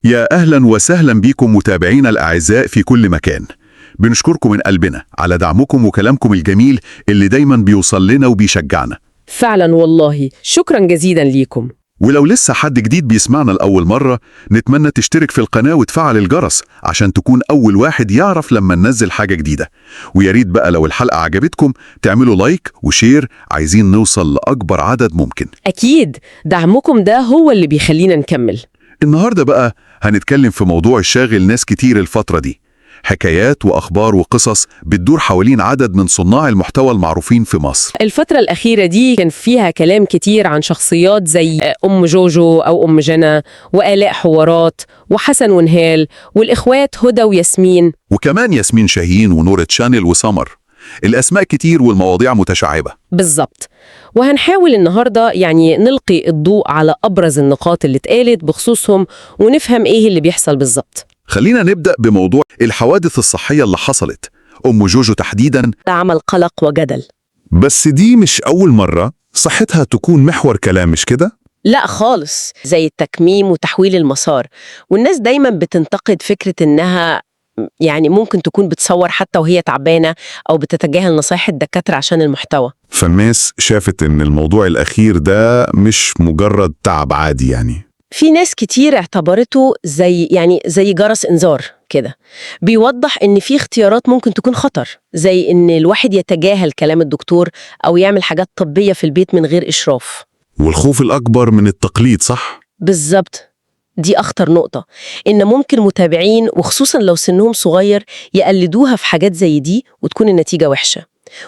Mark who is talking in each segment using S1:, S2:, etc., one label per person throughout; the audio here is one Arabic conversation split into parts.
S1: يا أهلا وسهلا بكم متابعينا الأعزاء في كل مكان. بنشكركم من قلبنا على دعمكم وكلامكم الجميل اللي دايما بيوصل لنا وبيشجعنا.
S2: فعلا والله شكرا جزيلا ليكم.
S1: ولو لسه حد جديد بيسمعنا لأول مرة، نتمنى تشترك في القناة وتفعل الجرس عشان تكون أول واحد يعرف لما ننزل حاجة جديدة. ويا ريت بقى لو الحلقة عجبتكم تعملوا لايك وشير، عايزين نوصل لأكبر عدد ممكن.
S2: أكيد دعمكم ده هو اللي بيخلينا نكمل.
S1: النهاردة بقى هنتكلم في موضوع شاغل ناس كتير الفترة دي، حكايات وأخبار وقصص بتدور حوالين عدد من صناع المحتوى المعروفين في مصر.
S2: الفترة الأخيرة دي كان فيها كلام كتير عن شخصيات زي أم جوجو أو أم جنى وآلاء حوارات وحسن ونهال والإخوات هدى وياسمين،
S1: وكمان ياسمين شاهين ونور تشانل وسمر. الأسماء كتير والمواضيع متشعبة.
S2: بالظبط. وهنحاول النهاردة نلقي الضوء على أبرز النقاط اللي اتقالت بخصوصهم ونفهم إيه اللي بيحصل بالظبط.
S1: خلينا نبدأ بموضوع الحوادث الصحية اللي حصلت. أم جوجو تحديداً
S2: عمل قلق وجدل.
S3: بس دي مش أول مرة صحتها تكون محور كلام، مش كده؟
S2: لا خالص، زي التكميم وتحويل المسار، والناس دايما بتنتقد فكرة إنها ممكن تكون بتصور حتى وهي تعبانة أو بتتجاهل نصايح الدكاترة عشان المحتوى.
S3: فالناس شافت إن الموضوع الأخير ده مش مجرد تعب عادي يعني.
S2: في ناس كتير اعتبرته زي جرس إنذار كده، بيوضح إن في اختيارات ممكن تكون خطر، زي إن الواحد يتجاهل كلام الدكتور أو يعمل حاجات طبية في البيت من غير إشراف.
S3: والخوف الأكبر من التقليد، صح؟
S2: بالظبط، دي أخطر نقطة، إن ممكن متابعين وخصوصا لو سنهم صغير يقلدوها في حاجات زي دي وتكون النتيجة وحشة.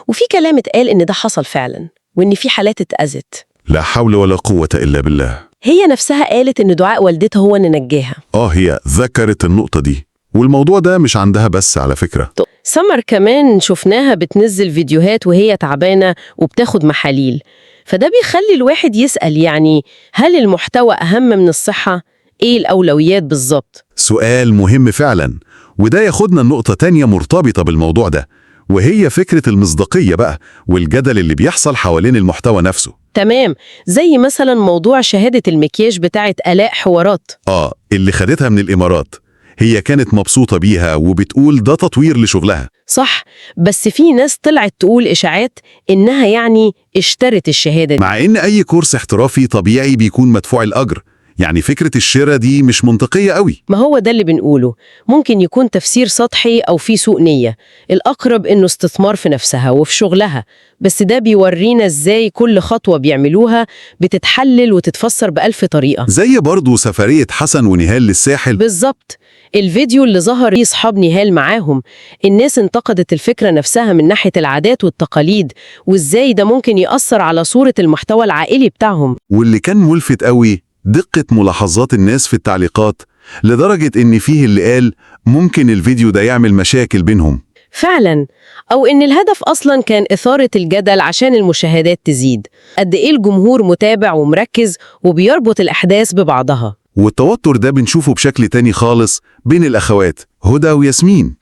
S2: وفي كلام اتقال إن ده حصل فعلا وإن في حالات اتأذت.
S3: لا حول ولا قوة إلا بالله.
S2: هي نفسها قالت إن دعاء والدتها هو اللي نجاها.
S3: هي ذكرت النقطة دي، والموضوع ده مش عندها بس على فكرة.
S2: سمر كمان شفناها بتنزل فيديوهات وهي تعبانة وبتاخد محاليل، فده بيخلي الواحد يسأل هل المحتوى أهم من الصحة؟ إيه الأولويات بالظبط؟
S3: سؤال مهم فعلا، وده ياخدنا النقطة تانية مرتبطة بالموضوع ده، وهي فكرة المصداقية بقى والجدل اللي بيحصل حوالين المحتوى نفسه.
S2: تمام، زي مثلا موضوع شهادة المكياج بتاعت آلاء حوارات.
S3: اللي خدتها من الإمارات. هي كانت مبسوطة بيها وبتقول ده تطوير لشغلها.
S2: صح، بس في ناس طلعت تقول إشاعات إنها اشترت الشهادة دي.
S3: مع إن أي كورس احترافي طبيعي بيكون مدفوع الأجر، فكرة الشراء دي مش منطقية قوي.
S2: ما هو ده اللي بنقوله، ممكن يكون تفسير سطحي أو في سوء نية. الأقرب إنه استثمار في نفسها وفي شغلها، بس ده بيورينا إزاي كل خطوة بيعملوها بتتحلل وتتفسر بألف طريقة.
S3: زي برضو سفرية حسن ونهال للساحل.
S2: بالظبط، الفيديو اللي ظهر فيه صحاب نهال معاهم، الناس انتقدت الفكرة نفسها من ناحية العادات والتقاليد، وإزاي ده ممكن يأثر على صورة المحتوى العائلي بتاعهم.
S3: واللي كان ملفت قوي دقة ملاحظات الناس في التعليقات، لدرجة إن فيه اللي قال ممكن الفيديو ده يعمل مشاكل بينهم.
S2: فعلا، أو إن الهدف أصلا كان إثارة الجدل عشان المشاهدات تزيد. قد إيه الجمهور متابع ومركز وبيربط الأحداث ببعضها.
S3: والتوتر ده بنشوفه بشكل تاني خالص بين الأخوات هدى وياسمين.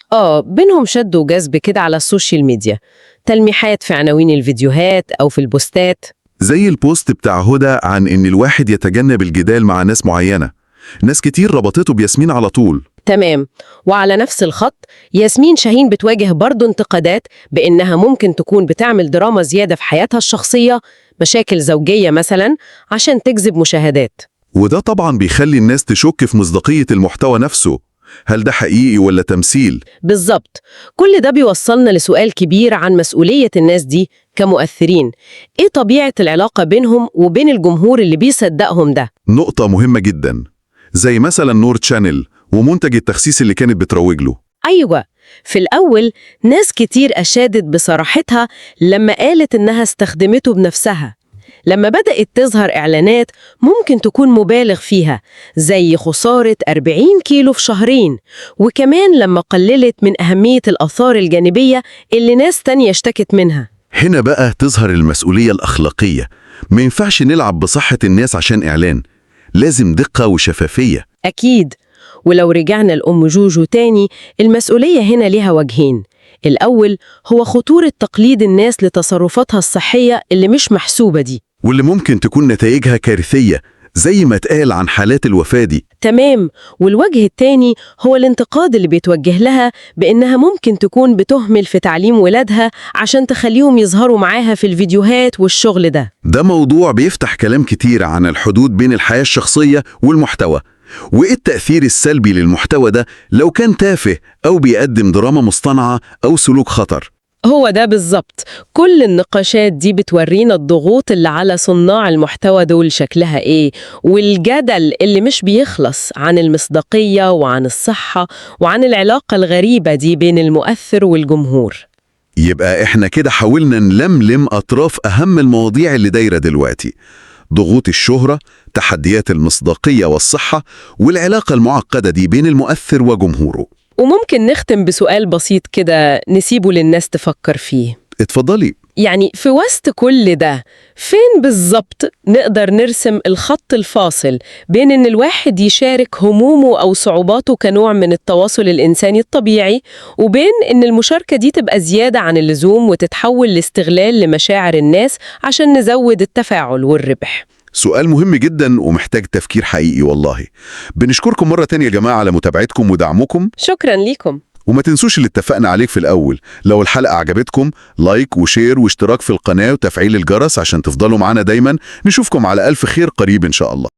S2: بينهم شد وجذب كده على السوشيال ميديا، تلميحات في عناوين الفيديوهات أو في البوستات.
S3: زي البوست بتاع هدى عن إن الواحد يتجنب الجدال مع ناس معينة، ناس كتير ربطته بياسمين على طول.
S2: تمام، وعلى نفس الخط ياسمين شاهين بتواجه برضو انتقادات بإنها ممكن تكون بتعمل دراما زيادة في حياتها الشخصية، مشاكل زوجية مثلا، عشان تجذب مشاهدات.
S3: وده طبعا بيخلي الناس تشك في مصداقية المحتوى نفسه، هل ده حقيقي ولا تمثيل؟
S2: بالظبط، كل ده بيوصلنا لسؤال كبير عن مسؤولية الناس دي كمؤثرين. إيه طبيعة العلاقة بينهم وبين الجمهور اللي بيصدقهم ده؟
S3: نقطة مهمة جدا، زي مثلا نور تشانل ومنتج التخسيس اللي كانت بتروج له.
S2: أيوة، في الأول ناس كتير أشادت بصراحتها لما قالت إنها استخدمته بنفسها. لما بدأت تظهر إعلانات ممكن تكون مبالغ فيها، زي خسارة 40 كيلو في شهرين، وكمان لما قللت من أهمية الآثار الجانبية اللي ناس تانية اشتكت منها.
S3: هنا بقى تظهر المسؤولية الأخلاقية. ما ينفعش نلعب بصحة الناس عشان إعلان، لازم دقة وشفافية.
S2: أكيد، ولو رجعنا لأم جوجو تاني، المسؤولية هنا ليها وجهين. الأول هو خطورة تقليد الناس لتصرفاتها الصحية اللي مش محسوبة دي،
S3: واللي ممكن تكون نتائجها كارثية، زي ما اتقال عن حالات الوفاة دي.
S2: تمام. والوجه التاني هو الانتقاد اللي بيتوجه لها بإنها ممكن تكون بتهمل في تعليم ولادها عشان تخليهم يظهروا معاها في الفيديوهات والشغل
S3: ده موضوع بيفتح كلام كتير عن الحدود بين الحياة الشخصية والمحتوى، وإيه التأثير السلبي للمحتوى ده لو كان تافه أو بيقدم دراما مصطنعة أو سلوك خطر.
S2: هو ده بالظبط. كل النقاشات دي بتورينا الضغوط اللي على صناع المحتوى دول شكلها ايه، والجدل اللي مش بيخلص عن المصداقية وعن الصحة وعن العلاقة الغريبة دي بين المؤثر والجمهور.
S3: يبقى إحنا كده حاولنا نلملم أطراف أهم المواضيع اللي دايرة دلوقتي: ضغوط الشهرة، تحديات المصداقية والصحة، والعلاقة المعقدة دي بين المؤثر وجمهوره.
S2: وممكن نختم بسؤال بسيط كده نسيبه للناس تفكر فيه.
S3: اتفضلي.
S2: يعني في وسط كل ده، فين بالظبط نقدر نرسم الخط الفاصل بين إن الواحد يشارك همومه أو صعوباته كنوع من التواصل الإنساني الطبيعي، وبين إن المشاركة دي تبقى زيادة عن اللزوم وتتحول لاستغلال لمشاعر الناس عشان نزود التفاعل والربح؟
S3: سؤال مهم جدا ومحتاج تفكير حقيقي والله. بنشكركم مرة تانية يا جماعة على متابعتكم ودعمكم.
S2: شكرا ليكم.
S3: وما تنسوش اللي اتفقنا عليه في الأول: لو الحلقة عجبتكم لايك وشير واشتراك في القناة وتفعيل الجرس عشان تفضلوا معنا دايما. نشوفكم على ألف خير قريب إن شاء الله.